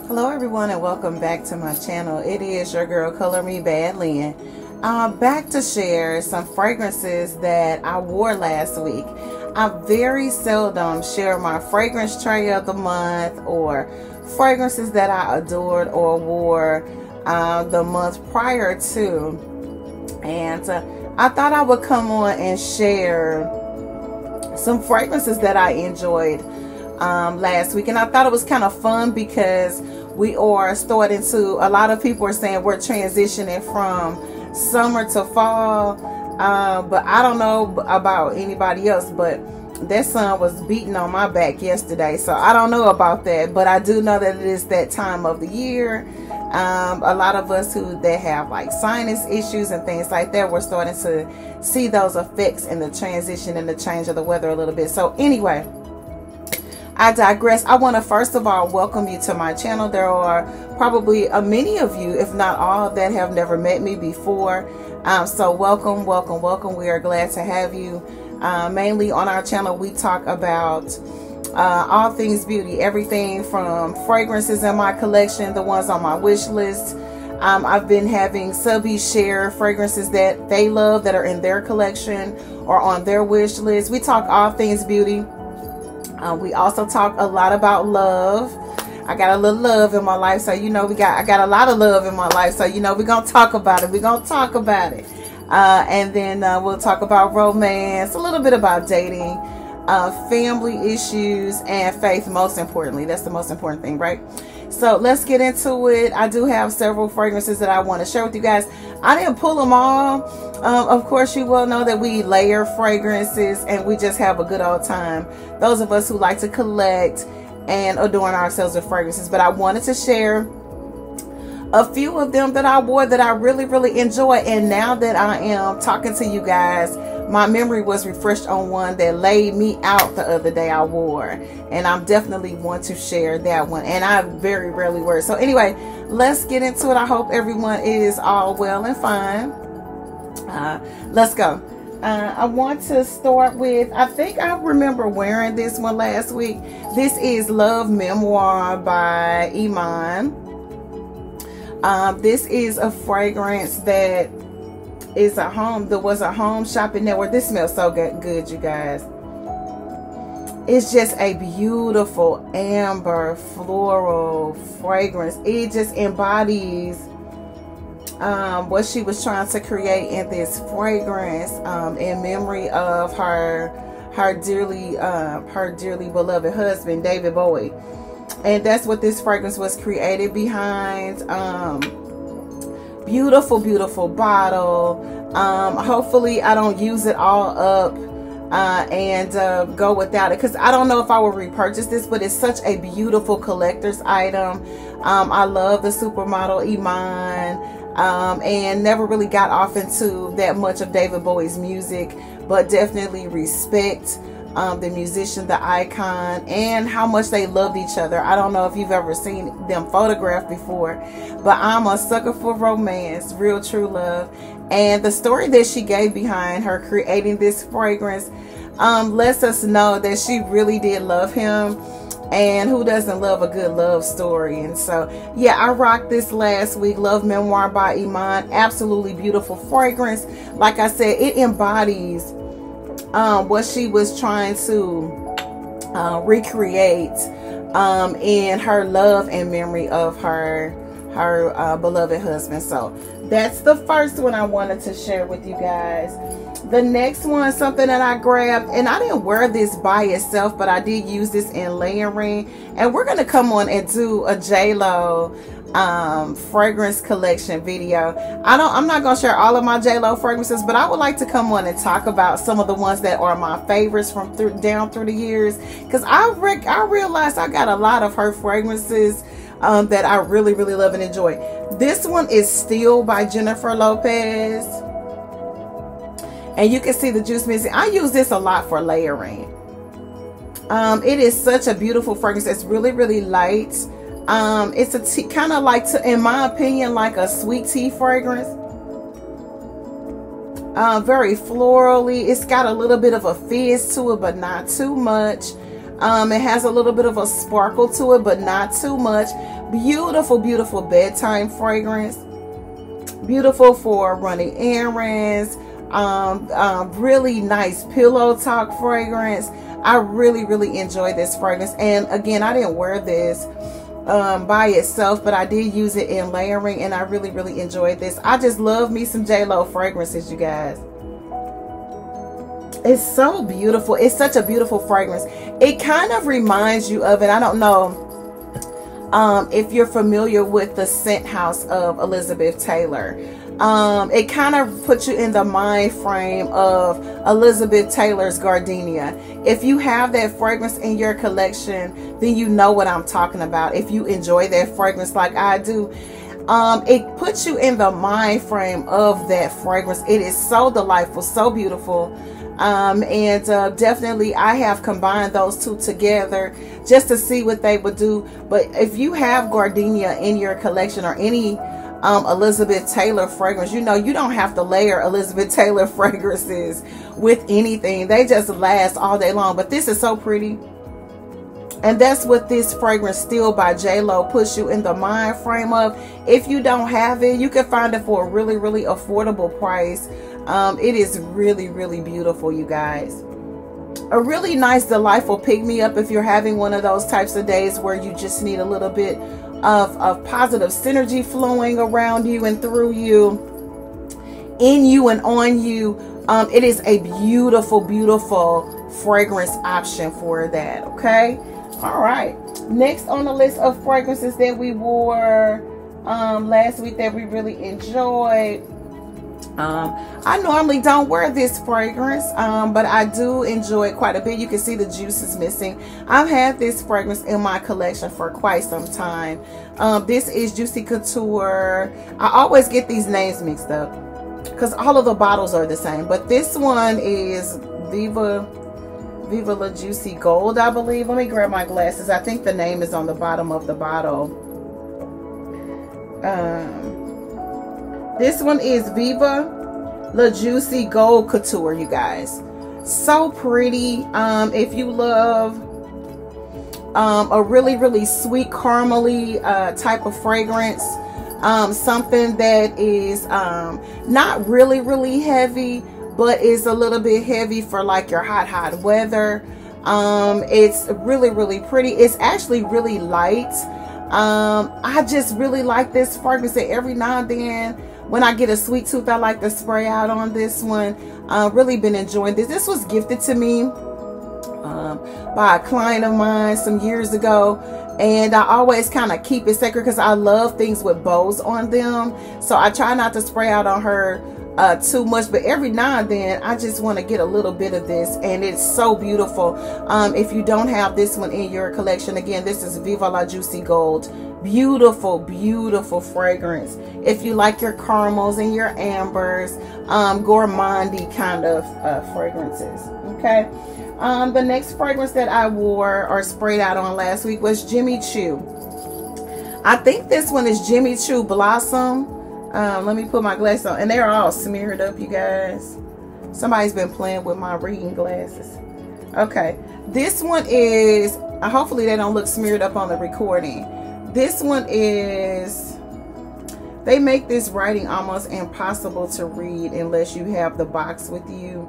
Hello everyone and welcome back to my channel. It is your girl Color Me Bad Lynn. Back to share some fragrances that I wore last week. I very seldom share my fragrance tray of the month or fragrances that I adored or wore the month prior to. And I thought I would come on and share some fragrances that I enjoyed last week. And I thought it was kind of fun because we are starting to, a lot of people are saying we're transitioning from summer to fall, but I don't know about anybody else, but that sun was beating on my back yesterday, so I don't know about that, but I do know that it is that time of the year. A lot of us that have like sinus issues and things like that, we're starting to see those effects in the transition and the change of the weather a little bit. So anyway, I digress. I want to first of all welcome you to my channel. There are probably many of you, if not all, that have never met me before. So welcome, welcome, welcome. We are glad to have you. Mainly on our channel, we talk about all things beauty, everything from fragrances in my collection, the ones on my wish list. I've been having subbies share fragrances that they love that are in their collection or on their wish list. We talk all things beauty. We also talk a lot about love. I got a little love in my life, so you know I got a lot of love in my life, so you know we're gonna talk about it. We're gonna talk about it, and then we'll talk about romance, a little bit about dating, family issues, and faith. Most importantly, that's the most important thing, right? So let's get into it. I do have several fragrances that I want to share with you guys. I didn't pull them all. Of course, you will know that we layer fragrances and we just have a good old time. Those of us who like to collect and adorn ourselves with fragrances. But I wanted to share a few of them that I wore that I really, really enjoy. And now that I am talking to you guys, my memory was refreshed on one that laid me out the other day I wore. And I definitely want to share that one. And I very rarely wear it. So anyway, let's get into it. I hope everyone is all well and fine. Let's go. I want to start with, I think I remember wearing this one last week. This is Love Memoir by Iman. This is a fragrance that is a home shopping network. This smells so good, you guys. It's just a beautiful amber floral fragrance. It just embodies what she was trying to create in this fragrance, in memory of her dearly beloved husband, David Bowie. And that's what this fragrance was created behind. Beautiful, beautiful bottle. Hopefully I don't use it all up and go without it, because I don't know if I will repurchase this, but it's such a beautiful collector's item. I love the supermodel Iman, and never really got off into that much of David Bowie's music, but definitely respect the musician, the icon, and how much they loved each other. I don't know if you've ever seen them photographed before, but I'm a sucker for romance, real true love. And the story that she gave behind her creating this fragrance lets us know that she really did love him. And who doesn't love a good love story? And so, yeah, I rocked this last week. Love Memoir by Iman. Absolutely beautiful fragrance. Like I said, it embodies what she was trying to recreate in her love and memory of her beloved husband. So that's the first one I wanted to share with you guys. The next one, something that I grabbed, and I didn't wear this by itself, but I did use this in layering. And we're going to come on and do a J-Lo fragrance collection video. I'm not going to share all of my J-Lo fragrances, but I would like to come on and talk about some of the ones that are my favorites from down through the years, because I realized I got a lot of her fragrances that I really, really love and enjoy. This one is Still by Jennifer Lopez. And you can see the juice missing. I use this a lot for layering. It is such a beautiful fragrance. It's really, really light. It's a tea, kind of like, in my opinion, like a sweet tea fragrance. Very florally. It's got a little bit of a fizz to it, but not too much. It has a little bit of a sparkle to it, but not too much. Beautiful, beautiful bedtime fragrance. Beautiful for running errands. Really nice pillow talk fragrance. I really, really enjoy this fragrance. And again, I didn't wear this by itself, but I did use it in layering, and I really, really enjoyed this. I just love me some J.Lo fragrances, you guys. It's so beautiful. It's such a beautiful fragrance. It kind of reminds you of, and I don't know if you're familiar with the scent house of Elizabeth Taylor. It kind of puts you in the mind frame of Elizabeth Taylor's Gardenia. If you have that fragrance in your collection, then you know what I'm talking about. If you enjoy that fragrance like I do, it puts you in the mind frame of that fragrance. It is so delightful, so beautiful. Definitely I have combined those two together just to see what they would do. But if you have Gardenia in your collection or any Elizabeth Taylor fragrance, you know you don't have to layer Elizabeth Taylor fragrances with anything. They just last all day long. But this is so pretty. And that's what this fragrance Still by J.Lo puts you in the mind frame of. If you don't have it, you can find it for a really, really affordable price. It is really, really beautiful, you guys. A really nice, delightful pick-me-up if you're having one of those types of days where you just need a little bit of positive synergy flowing around you and through you, in you and on you. It is a beautiful, beautiful fragrance option for that, okay? All right. Next on the list of fragrances that we wore last week that we really enjoyed. I normally don't wear this fragrance, but I do enjoy it quite a bit. You can see the juice is missing. I've had this fragrance in my collection for quite some time. This is Juicy Couture. I always get these names mixed up because all of the bottles are the same, but this one is Viva La Juicy Gold, I believe. Let me grab my glasses. I think the name is on the bottom of the bottle. This one is Viva La Juicy Gold Couture, you guys. So pretty. If you love a really, really sweet caramely type of fragrance, something that is not really, really heavy, but is a little bit heavy for like your hot weather. It's really, really pretty. It's actually really light. I just really like this fragrance, and every now and then when I get a sweet tooth, I like to spray out on this one. Really been enjoying this. This was gifted to me by a client of mine some years ago, and I always kind of keep it sacred because I love things with bows on them. So I try not to spray out on her too much, but every now and then I just want to get a little bit of this, and it's so beautiful. If you don't have this one in your collection, again, this is Viva La Juicy Gold. Beautiful, beautiful fragrance. If you like your caramels and your ambers, gourmandy kind of fragrances, okay? The next fragrance that I wore or sprayed out on last week was Jimmy Choo. I think this one is Jimmy Choo Blossom. Let me put my glasses on, and they're all smeared up, you guys. Somebody's been playing with my reading glasses. Okay, this one is, hopefully they don't look smeared up on the recording. This one is, they make this writing almost impossible to read unless you have the box with you.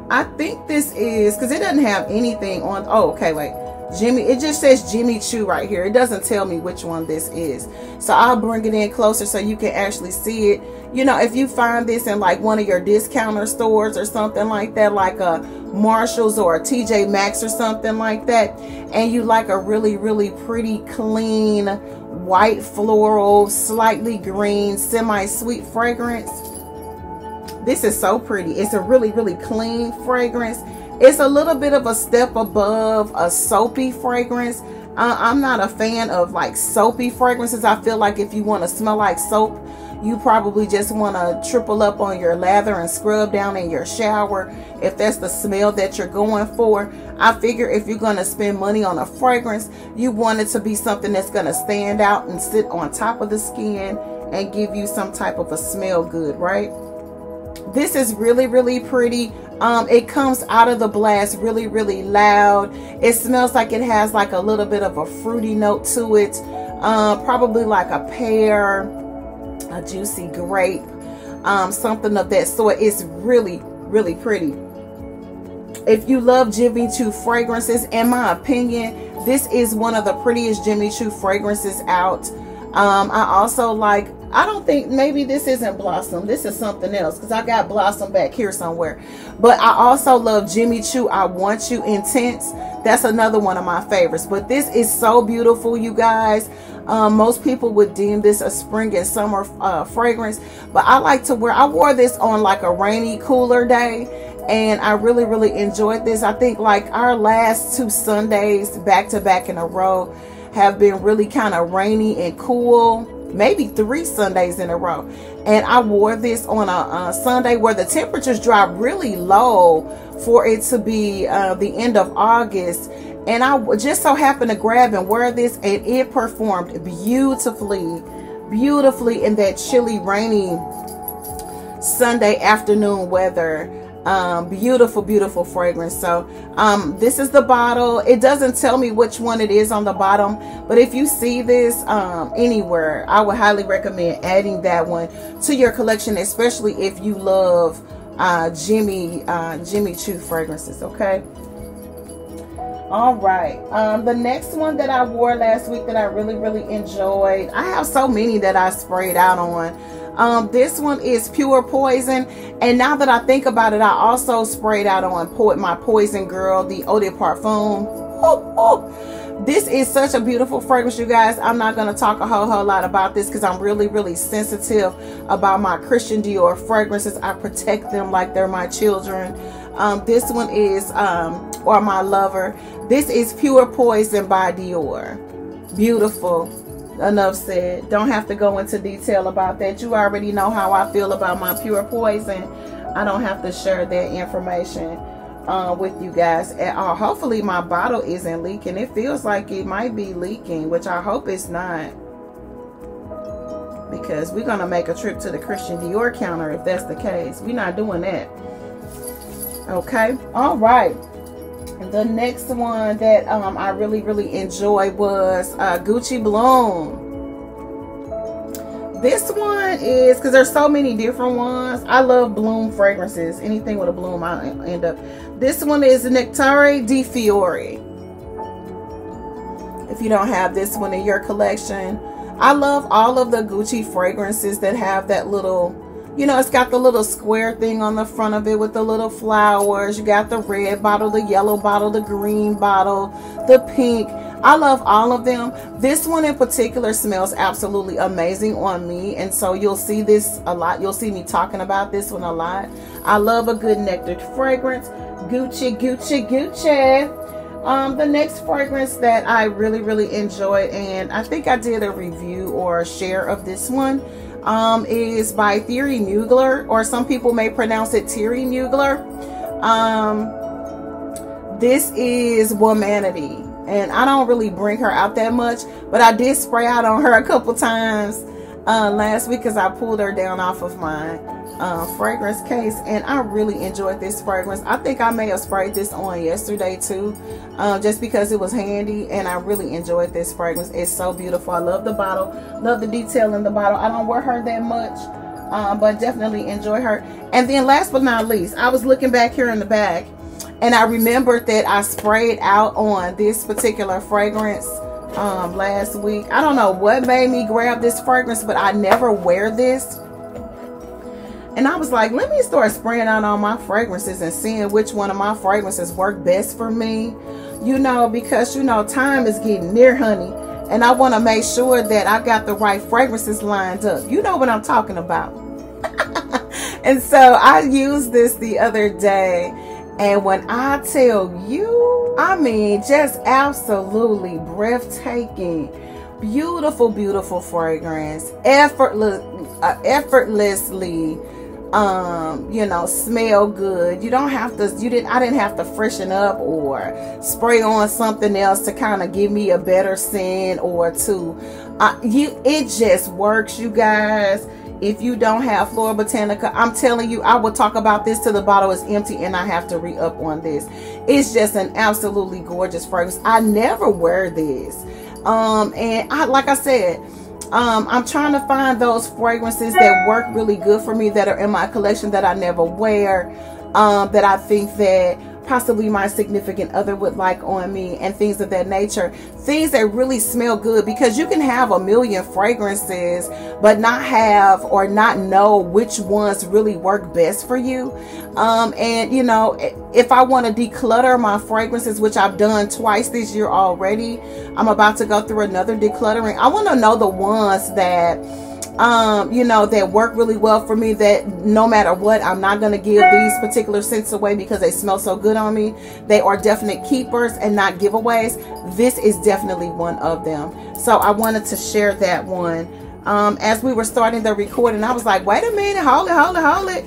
I think this is, because it doesn't have anything on, oh, okay, wait. Jimmy, it just says Jimmy Choo right here. It doesn't tell me which one this is. So I'll bring it in closer so you can actually see it. You know, if you find this in like one of your discounter stores or something like that, like a Marshall's or a TJ Maxx or something like that, and you like a really, really pretty, clean, white floral, slightly green, semi-sweet fragrance, this is so pretty. It's a really, really clean fragrance. It's a little bit of a step above a soapy fragrance. I'm not a fan of like soapy fragrances. I feel like if you want to smell like soap, you probably just want to triple up on your lather and scrub down in your shower if that's the smell that you're going for. I figure if you're going to spend money on a fragrance, you want it to be something that's going to stand out and sit on top of the skin and give you some type of a smell good, right? This is really, really pretty. It comes out of the blast really, really loud. It smells like it has like a little bit of a fruity note to it. probably like a pear, a juicy grape, something of that sort. It's really, really pretty. If you love Jimmy Choo fragrances, in my opinion, this is one of the prettiest Jimmy Choo fragrances out. I also like, I don't think, maybe this isn't Blossom. This is something else, because I got Blossom back here somewhere. But I also love Jimmy Choo I Want You Intense. That's another one of my favorites. But this is so beautiful, you guys. Most people would deem this a spring and summer fragrance. But I like to wear, I wore this on like a rainy, cooler day. And I really, really enjoyed this. I think like our last 2 Sundays back to back in a row have been really kind of rainy and cool. Maybe 3 Sundays in a row. And I wore this on a Sunday where the temperatures dropped really low for it to be the end of August. And I just so happened to grab and wear this, and it performed beautifully, beautifully in that chilly, rainy Sunday afternoon weather. Beautiful, beautiful fragrance. So this is the bottle. It doesn't tell me which one it is on the bottom, but if you see this anywhere, I would highly recommend adding that one to your collection, especially if you love Jimmy Choo fragrances. Okay. All right. The next one that I wore last week that I really, really enjoyed. I have so many that I sprayed out on. This one is Pure Poison, and now that I think about it, I also sprayed out on my Poison Girl, the Eau de Parfum. This is such a beautiful fragrance, you guys. I'm not going to talk a whole lot about this because I'm really, really sensitive about my Christian Dior fragrances. I protect them like they're my children. This one is, or my lover. This is Pure Poison by Dior. Beautiful. Enough said. Don't have to go into detail about that. You already know how I feel about my Pure Poison. I don't have to share that information with you guys at all. Hopefully my bottle isn't leaking. It feels like it might be leaking, which I hope it's not, because we're gonna make a trip to the Christian Dior counter if that's the case. We're not doing that. Okay. All right. The next one that I really, really enjoyed was Gucci Bloom. This one is, because there's so many different ones. I love bloom fragrances. Anything with a bloom, I end up. This one is Nectare di Fiori. If you don't have this one in your collection, I love all of the Gucci fragrances that have that little, you know, it's got the little square thing on the front of it with the little flowers. You got the red bottle, the yellow bottle, the green bottle, the pink. I love all of them. This one in particular smells absolutely amazing on me, and so you'll see this a lot. You'll see me talking about this one a lot. I love a good nectared fragrance. Gucci, Gucci, Gucci. The next fragrance that I really, really enjoyed, and I think I did a review or a share of this one, is by Thierry Mugler, or some people may pronounce it Thierry Mugler. This is Womanity, and I don't really bring her out that much, but I did spray out on her a couple times last week because I pulled her down off of my fragrance case, and I really enjoyed this fragrance. I think I may have sprayed this on yesterday too, just because it was handy, and I really enjoyed this fragrance. It's so beautiful. I love the bottle, love the detail in the bottle. I don't wear her that much, but definitely enjoy her. And then last but not least, I was looking back here in the back, and I remembered that I sprayed out on this particular fragrance last week. I don't know what made me grab this fragrance, but I never wear this. And I was like, let me start spraying out on my fragrances and seeing which one of my fragrances work best for me. You know, because, you know, time is getting near, honey. And I want to make sure that I got the right fragrances lined up. You know what I'm talking about. And so I used this the other day. And when I tell you, I mean, just absolutely breathtaking. Beautiful, beautiful fragrance. Effortlessly, you know, smell good. You don't have to, I didn't have to freshen up or spray on something else to kind of give me a better scent or to, it just works, you guys. If you don't have Flora Botanica, I'm telling you, I will talk about this till the bottle is empty and I have to re-up on this. It's just an absolutely gorgeous fragrance. I never wear this. And like I said, I'm trying to find those fragrances that work really good for me, that are in my collection, that I never wear, that I think that possibly my significant other would like on me, and things of that nature. Things that really smell good, because you can have a million fragrances but not have or not know which ones really work best for you. And you know, if I want to declutter my fragrances, which I've done twice this year already, I'm about to go through another decluttering. I want to know the ones that you know, that work really well for me, that no matter what, I'm not going to give these particular scents away because they smell so good on me. They are definite keepers and not giveaways. This is definitely one of them. So I wanted to share that one. As we were starting the recording, I was like, wait a minute, hold it.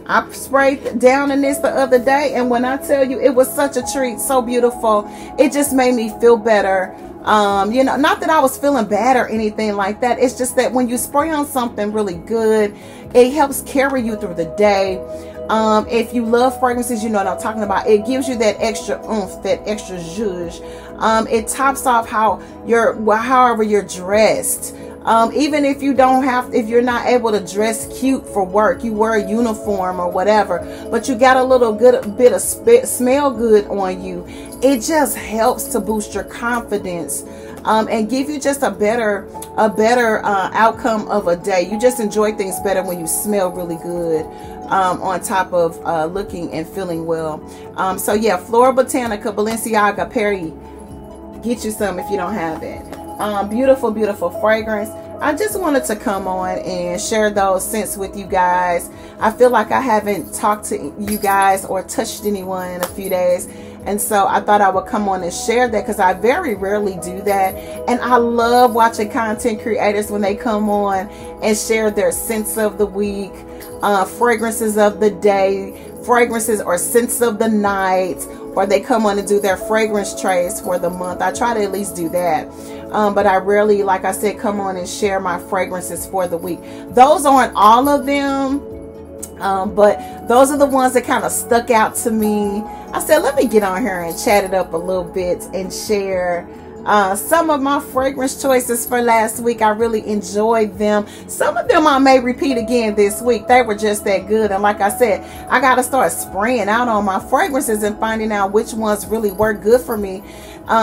I sprayed down in this the other day, and when I tell you, it was such a treat, so beautiful. It just made me feel better. You know, not that I was feeling bad or anything like that. It's just that when you spray on something really good, it helps carry you through the day. If you love fragrances, you know what I'm talking about. It gives you that extra oomph, that extra zhuzh. It tops off however you're dressed. Even if you don't have, if you're not able to dress cute for work, you wear a uniform or whatever, but you got a little good bit of smell good on you, it just helps to boost your confidence, and give you just a better outcome of a day. You just enjoy things better when you smell really good, on top of looking and feeling well. So yeah, Flora Botanica, Balenciaga, Perry, get you some if you don't have it. Beautiful, beautiful fragrance. I just wanted to come on and share those scents with you guys. I feel like I haven't talked to you guys or touched anyone in a few days, and so I thought I would come on and share that, because I very rarely do that. And I love watching content creators when they come on and share their scents of the week, fragrances of the day, fragrances or scents of the night, or they come on and do their fragrance trays for the month. I try to at least do that. But I rarely, like I said, come on and share my fragrances for the week. Those aren't all of them, but those are the ones that kind of stuck out to me. I said, let me get on here and chat it up a little bit and share some of my fragrance choices for last week. I really enjoyed them. Some of them I may repeat again this week. They were just that good. And like I said, I got to start spraying out on my fragrances and finding out which ones really work good for me.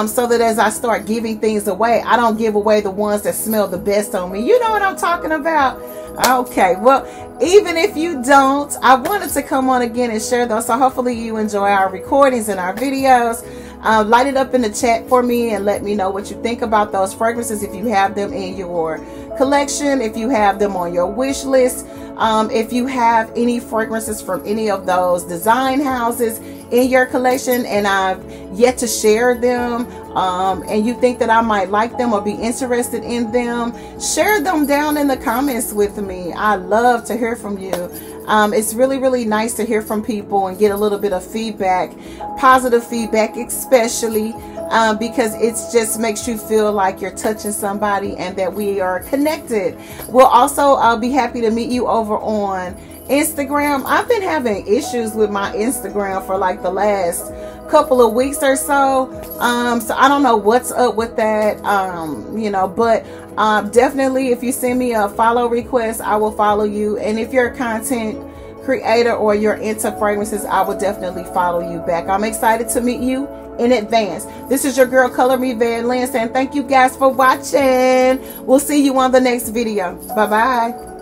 So that as I start giving things away, I don't give away the ones that smell the best on me. You know what I'm talking about? Okay, well, even if you don't, I wanted to come on again and share those. So hopefully you enjoy our recordings and our videos. Light it up in the chat for me and let me know what you think about those fragrances, if you have them in your collection, if you have them on your wish list, if you have any fragrances from any of those design houses in your collection and I've yet to share them, and you think that I might like them or be interested in them, share them down in the comments with me. I love to hear from you. It's really, really nice to hear from people and get a little bit of feedback, positive feedback especially, because it just makes you feel like you're touching somebody and that we are connected. We'll also be happy to meet you over on Instagram. I've been having issues with my Instagram for like the last couple of weeks or so. So I don't know what's up with that, you know, but definitely if you send me a follow request, I will follow you. And if you're a content creator or you're into fragrances, I will definitely follow you back. I'm excited to meet you in advance. This is your girl Color Me Van Lynn saying thank you guys for watching. We'll see you on the next video. Bye bye.